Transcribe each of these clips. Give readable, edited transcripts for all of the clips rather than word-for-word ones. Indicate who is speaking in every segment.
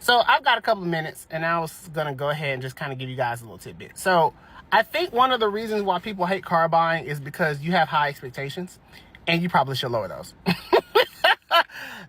Speaker 1: So I've got a couple of minutes, and I was going to go ahead and just kind of give you guys a little tidbit. So I think one of the reasons why people hate car buying is because you have high expectations, and you probably should lower those.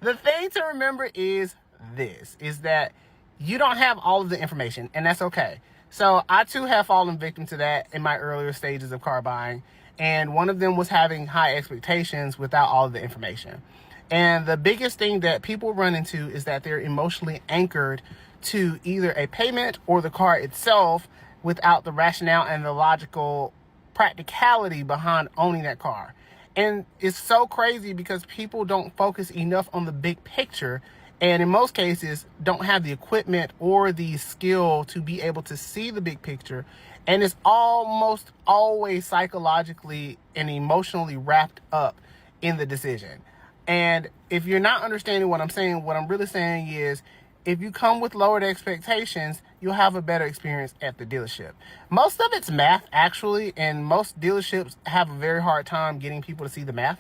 Speaker 1: The thing to remember is that you don't have all of the information, and that's okay. So I too have fallen victim to that in my earlier stages of car buying. And one of them was having high expectations without all of the information. And the biggest thing that people run into is that they're emotionally anchored to either a payment or the car itself without the rationale and the logical practicality behind owning that car. And it's so crazy because people don't focus enough on the big picture, and in most cases don't have the equipment or the skill to be able to see the big picture. And it's almost always psychologically and emotionally wrapped up in the decision. And if you're not understanding what I'm saying, what I'm really saying is, if you come with lowered expectations, you'll have a better experience at the dealership. Most of it's math, actually, and most dealerships have a very hard time getting people to see the math.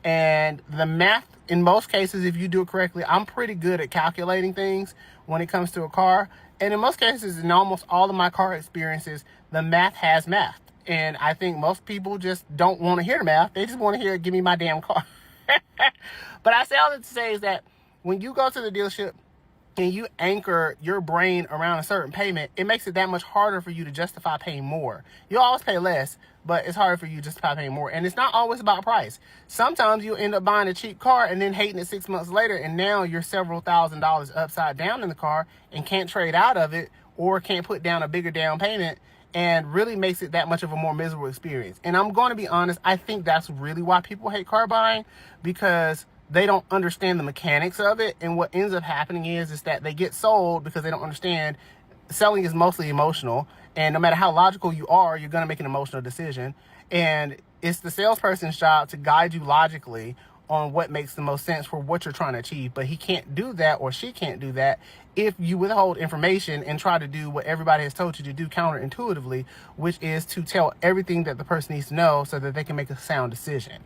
Speaker 1: And the math, in most cases, if you do it correctly, I'm pretty good at calculating things when it comes to a car. And in most cases, in almost all of my car experiences, the math has math. And I think most people just don't want to hear the math. They just want to hear, give me my damn car. But I say all that to say is that when you go to the dealership and you anchor your brain around a certain payment, it makes it that much harder for you to justify paying more. You always pay less, but it's harder for you to justify paying more. And it's not always about price. Sometimes you end up buying a cheap car and then hating it 6 months later, and now you're several $1,000s upside down in the car and can't trade out of it or can't put down a bigger down payment, and really makes it that much of a more miserable experience. And I'm going to be honest, I think that's really why people hate car buying, because they don't understand the mechanics of it. And what ends up happening is that they get sold because they don't understand selling is mostly emotional. And no matter how logical you are, you're going to make an emotional decision. And it's the salesperson's job to guide you logically on what makes the most sense for what you're trying to achieve. But he can't do that, or she can't do that, if you withhold information and try to do what everybody has told you to do counterintuitively, which is to tell everything that the person needs to know so that they can make a sound decision.